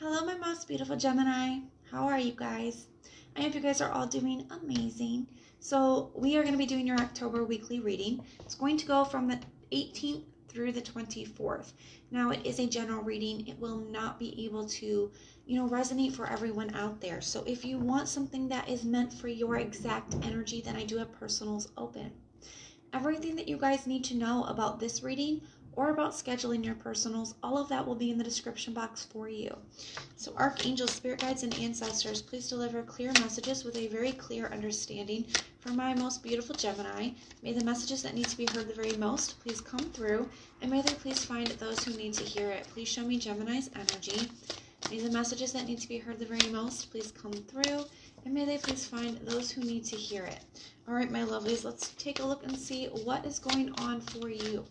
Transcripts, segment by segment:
Hello, my most beautiful Gemini. How are you guys? I hope you guys are all doing amazing. So we are going to be doing your October weekly reading. It's going to go from the 18th through the 24th. Now, it is a general reading. It will not be able to, resonate for everyone out there. So if you want something that is meant for your exact energy, then I do have personals open. Everything that you guys need to know about this reading or about scheduling your personals, all of that will be in the description box for you. So archangels, spirit guides, and ancestors, please deliver clear messages with a very clear understanding for my most beautiful Gemini. May the messages that need to be heard the very most please come through, and may they please find those who need to hear it. Please show me Gemini's energy. May the messages that need to be heard the very most please come through, and may they please find those who need to hear it. All right, my lovelies, let's take a look and see what is going on for you.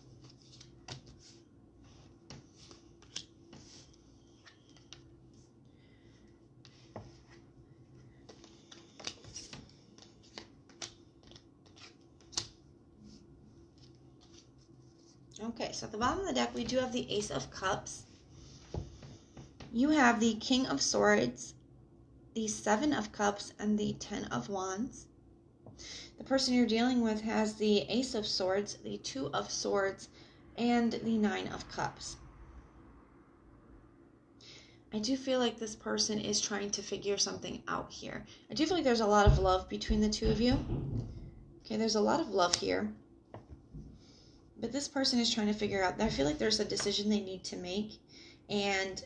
Okay, so at the bottom of the deck, we do have the Ace of Cups. You have the King of Swords, the Seven of Cups, and the Ten of Wands. The person you're dealing with has the Ace of Swords, the Two of Swords, and the Nine of Cups. I do feel like this person is trying to figure something out here. I do feel like there's a lot of love between the two of you. Okay, there's a lot of love here. But this person is trying to figure out, I feel like there's a decision they need to make, and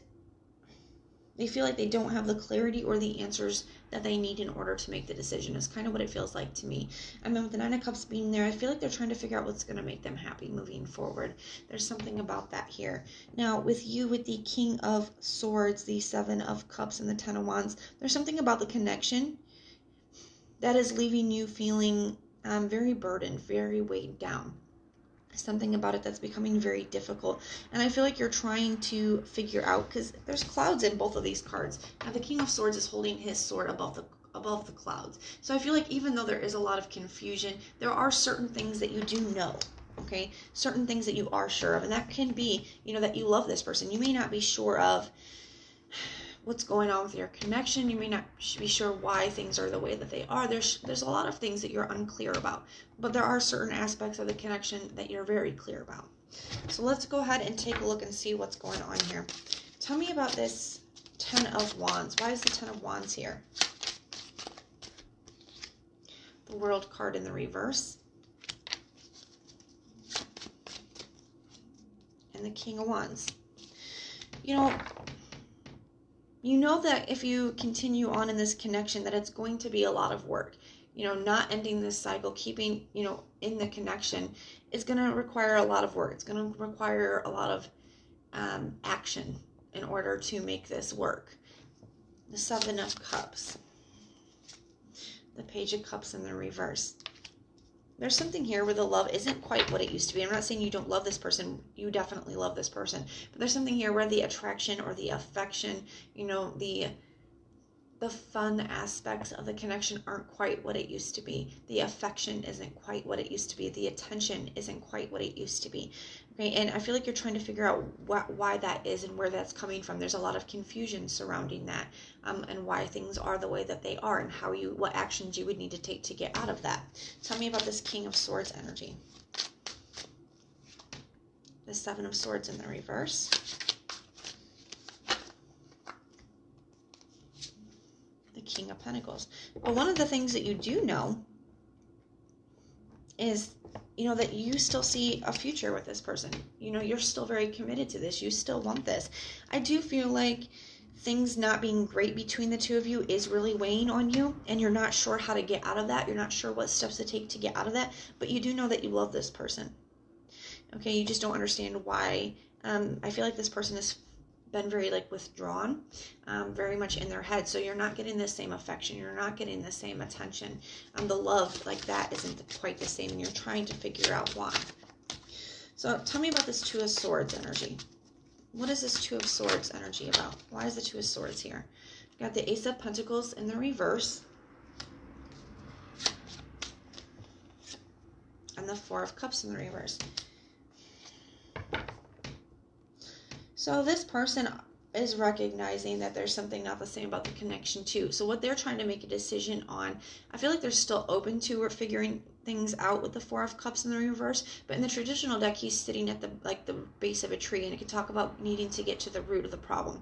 they feel like they don't have the clarity or the answers that they need in order to make the decision. It's kind of what it feels like to me. I mean, with the Nine of Cups being there, I feel like they're trying to figure out what's going to make them happy moving forward. There's something about that here. Now, with you, with the King of Swords, the Seven of Cups, and the Ten of Wands, there's something about the connection that is leaving you feeling very burdened, very weighed down. Something about it that's becoming very difficult, and I feel like you're trying to figure out, because there's clouds in both of these cards. Now the King of Swords is holding his sword above the clouds, so I feel like even though there is a lot of confusion, there are certain things that you do know. Okay, certain things that you are sure of, and that can be, that you love this person. You may not be sure of what's going on with your connection. You may not be sure why things are the way that they are. There's a lot of things that you're unclear about, but there are certain aspects of the connection that you're very clear about. So let's go ahead and take a look and see what's going on here. Tell me about this Ten of Wands. Why is the Ten of Wands here? The World card in the reverse. And the King of Wands. You know that if you continue on in this connection, that it's going to be a lot of work. Not ending this cycle, keeping, in the connection is going to require a lot of work. It's going to require a lot of action in order to make this work. The Seven of Cups. The Page of Cups in the reverse. There's something here where the love isn't quite what it used to be. I'm not saying you don't love this person. You definitely love this person. But there's something here where the attraction or the affection, the fun aspects of the connection aren't quite what it used to be. The affection isn't quite what it used to be. The attention isn't quite what it used to be. Okay, and I feel like you're trying to figure out why that is and where that's coming from. There's a lot of confusion surrounding that, and why things are the way that they are, and what actions you would need to take to get out of that. Tell me about this King of Swords energy. The Seven of Swords in the reverse. The King of Pentacles. Well, one of the things that you do know is that you still see a future with this person. You're still very committed to this. You still want this. I do feel like things not being great between the two of you is really weighing on you, and you're not sure how to get out of that. You're not sure what steps to take to get out of that, but you do know that you love this person. Okay, you just don't understand why. I feel like this person has been very withdrawn, very much in their head. So you're not getting the same affection. You're not getting the same attention. The love that isn't quite the same, and you're trying to figure out why. So tell me about this Two of Swords energy. What is this Two of Swords energy about? Why is the Two of Swords here? We've got the Ace of Pentacles in the reverse. And the Four of Cups in the reverse. So this person is recognizing that there's something not the same about the connection too. So what they're trying to make a decision on, I feel like they're still open to or figuring things out with the Four of Cups in the reverse. But in the traditional deck, he's sitting at the base of a tree, and it can talk about needing to get to the root of the problem.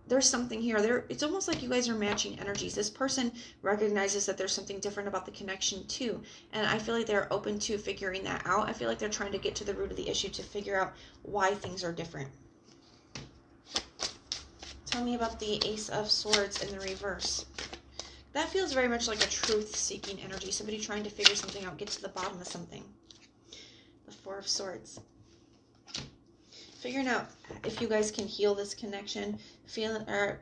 There's something here. It's almost like you guys are matching energies. This person recognizes that there's something different about the connection too. And I feel like they're open to figuring that out. I feel like they're trying to get to the root of the issue to figure out why things are different. Tell me about the Ace of Swords in the reverse. That feels very much like a truth-seeking energy. Somebody trying to figure something out, get to the bottom of something. The Four of Swords. Figuring out if you guys can heal this connection,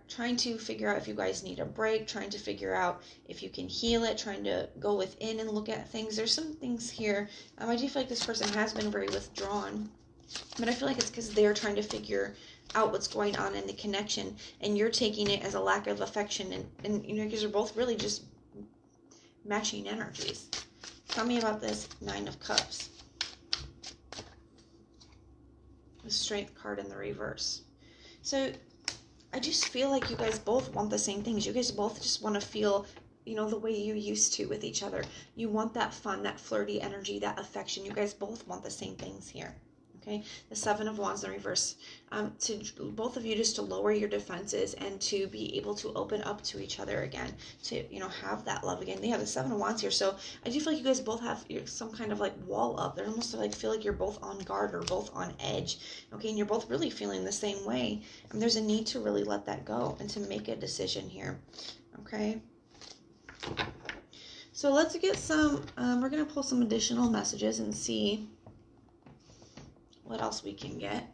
trying to figure out if you guys need a break, trying to figure out if you can heal it, trying to go within and look at things. There's some things here. I do feel like this person has been very withdrawn, but I feel like it's because they're trying to figure out what's going on in the connection, and you're taking it as a lack of affection, and you know, because you're both really just matching energies. Tell me about this Nine of Cups. The Strength card in the reverse. So I just feel like you guys both want the same things. You guys both just want to feel, you know, the way you used to with each other. You want that fun, that flirty energy, that affection. You guys both want the same things here. Okay, the Seven of Wands in reverse. To both of you, just to lower your defenses and to be able to open up to each other again, to, you know, have that love again. They have the Seven of Wands here, so I do feel like you guys both have some kind of like wall up. They're almost like feel like you're both on guard or both on edge. Okay, and you're both really feeling the same way. And there's a need to really let that go and to make a decision here. Okay. So let's get some. We're gonna pull some additional messages and see what else we can get.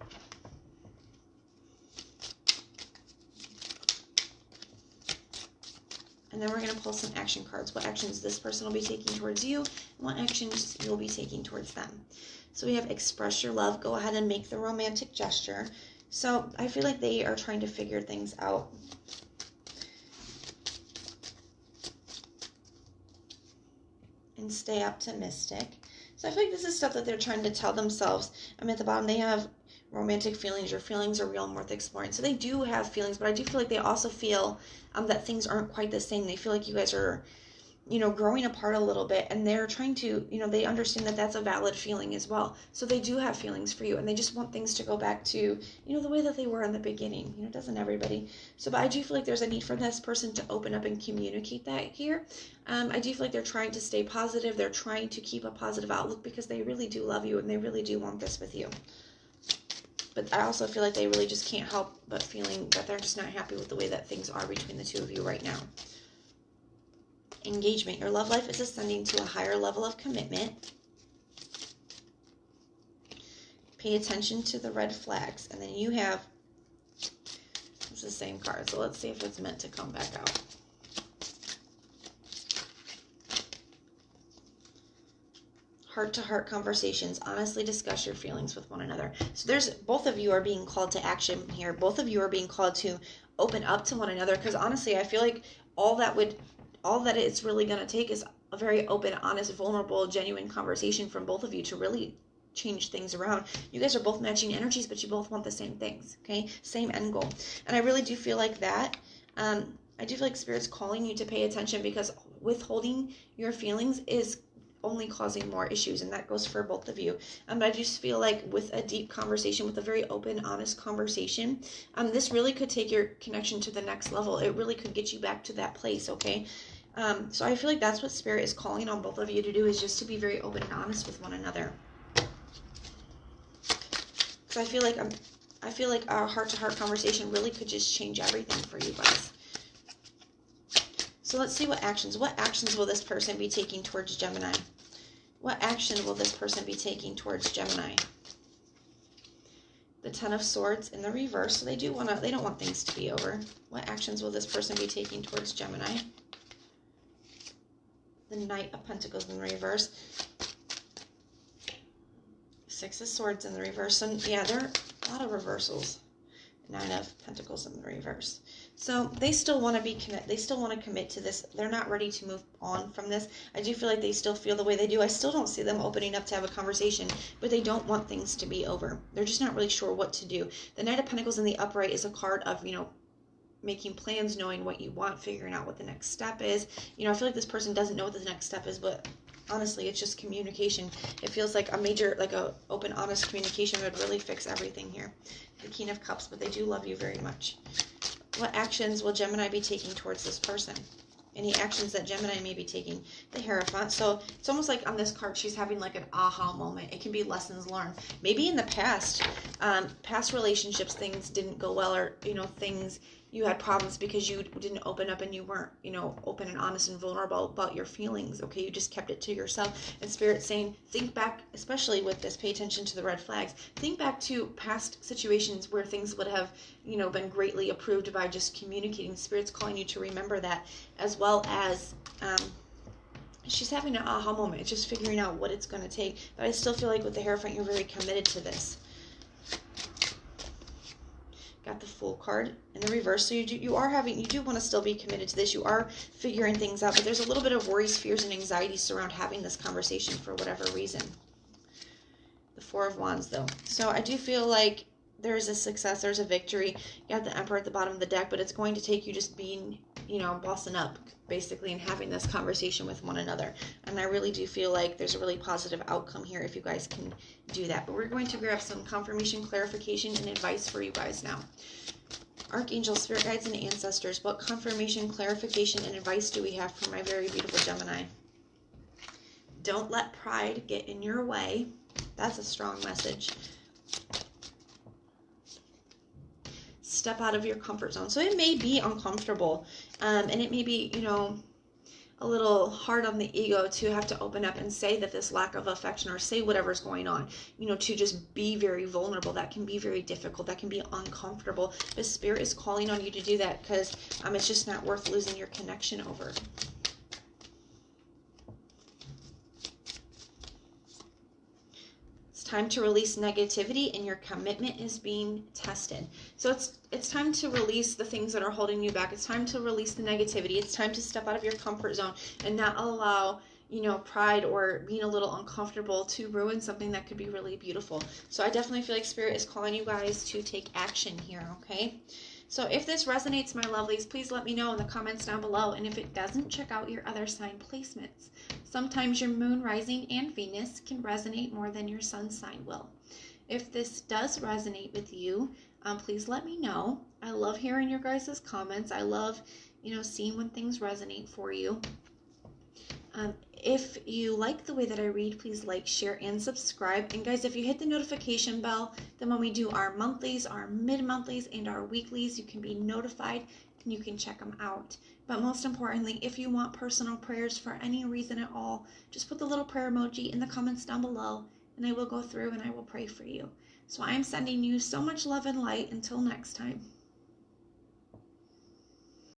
And then we're going to pull some action cards. What actions this person will be taking towards you, and what actions you'll be taking towards them. So we have express your love. Go ahead and make the romantic gesture. So I feel like they are trying to figure things out. And stay optimistic. So I feel like this is stuff that they're trying to tell themselves. At the bottom, they have romantic feelings. Your feelings are real and worth exploring. So they do have feelings, but I do feel like they also feel that things aren't quite the same. They feel like you guys are, you know, growing apart a little bit, and they're trying to, you know, they understand that that's a valid feeling as well. So they do have feelings for you, and they just want things to go back to, you know, the way that they were in the beginning. You know, doesn't everybody? So, but I do feel like there's a need for this person to open up and communicate that here. I do feel like they're trying to stay positive. They're trying to keep a positive outlook because they really do love you, and they really do want this with you. But I also feel like they really just can't help but feeling that they're just not happy with the way that things are between the two of you right now. Engagement. Your love life is ascending to a higher level of commitment. Pay attention to the red flags. And then you have, it's the same card, so let's see if it's meant to come back out. Heart-to-heart conversations. Honestly discuss your feelings with one another. So there's, both of you are being called to action here. Both of you are being called to open up to one another, because honestly, I feel like all that it's really going to take is a very open, honest, vulnerable, genuine conversation from both of you to really change things around. You guys are both matching energies, but you both want the same things, okay? Same end goal. And I really do feel like that. I do feel like Spirit's calling you to pay attention, because withholding your feelings is only causing more issues, and that goes for both of you. But I just feel like with a deep conversation, with a very open, honest conversation, this really could take your connection to the next level. It really could get you back to that place, okay? So I feel like that's what Spirit is calling on both of you to do, is just to be very open and honest with one another. So I feel like our heart-to-heart conversation really could just change everything for you guys. So let's see what actions will this person be taking towards Gemini? What action will this person be taking towards Gemini? The Ten of Swords in the reverse. So they don't want things to be over. What actions will this person be taking towards Gemini? The Knight of Pentacles in the reverse. Six of Swords in the reverse. So yeah, there are a lot of reversals. Nine of Pentacles in the reverse. So they still want to be they still want to commit to this. They're not ready to move on from this. I do feel like they still feel the way they do. I still don't see them opening up to have a conversation, but they don't want things to be over. They're just not really sure what to do. The Knight of Pentacles in the upright is a card of, making plans, knowing what you want, figuring out what the next step is. I feel like this person doesn't know what the next step is, but honestly, it's just communication. It feels like a open, honest communication would really fix everything here. The King of Cups, but they do love you very much. What actions will Gemini be taking towards this person? Any actions that Gemini may be taking? The Hierophant. So it's almost like on this card, she's having like an aha moment. It can be lessons learned. Maybe in the past relationships, things didn't go well, or, things, you had problems because you didn't open up and you weren't, open and honest and vulnerable about your feelings. Okay, you just kept it to yourself. And Spirit's saying, think back, especially with this, pay attention to the red flags. Think back to past situations where things would have, been greatly approved by just communicating. Spirit's calling you to remember that, as well as she's having an aha moment. It's just figuring out what it's going to take. But I still feel like with the Hierophant, you're very committed to this. Got the Fool card in the reverse. So you do want to still be committed to this. You are figuring things out, but there's a little bit of worries, fears, and anxiety surround having this conversation for whatever reason. The Four of Wands, though. So I do feel like there's a success, there's a victory. You got the Emperor at the bottom of the deck, but it's going to take you just being, bossing up, basically, and having this conversation with one another. And I really do feel like there's a really positive outcome here if you guys can do that. But we're going to grab some confirmation, clarification, and advice for you guys now. Archangel, Spirit Guides, and Ancestors, what confirmation, clarification, and advice do we have for my very beautiful Gemini? Don't let pride get in your way. That's a strong message. Step out of your comfort zone. So it may be uncomfortable, and it may be, a little hard on the ego to have to open up and say that this lack of affection, or say whatever's going on, to just be very vulnerable. That can be very difficult. That can be uncomfortable. But Spirit is calling on you to do that, because it's just not worth losing your connection over. Time to release negativity, and your commitment is being tested. So it's time to release the things that are holding you back. It's time to release the negativity. It's time to step out of your comfort zone and not allow, pride or being a little uncomfortable to ruin something that could be really beautiful. So I definitely feel like Spirit is calling you guys to take action here, okay? So if this resonates, my lovelies, please let me know in the comments down below. And if it doesn't, check out your other sign placements. Sometimes your moon, rising, and Venus can resonate more than your sun sign will. If this does resonate with you, please let me know. I love hearing your guys' comments. I love, seeing when things resonate for you. If you like the way that I read, please like, share, and subscribe. And guys, if you hit the notification bell, then when we do our monthlies, our mid-monthlies, and our weeklies, you can be notified and you can check them out. But most importantly, if you want personal prayers for any reason at all, just put the little prayer emoji in the comments down below, and I will go through and I will pray for you. So I am sending you so much love and light. Until next time.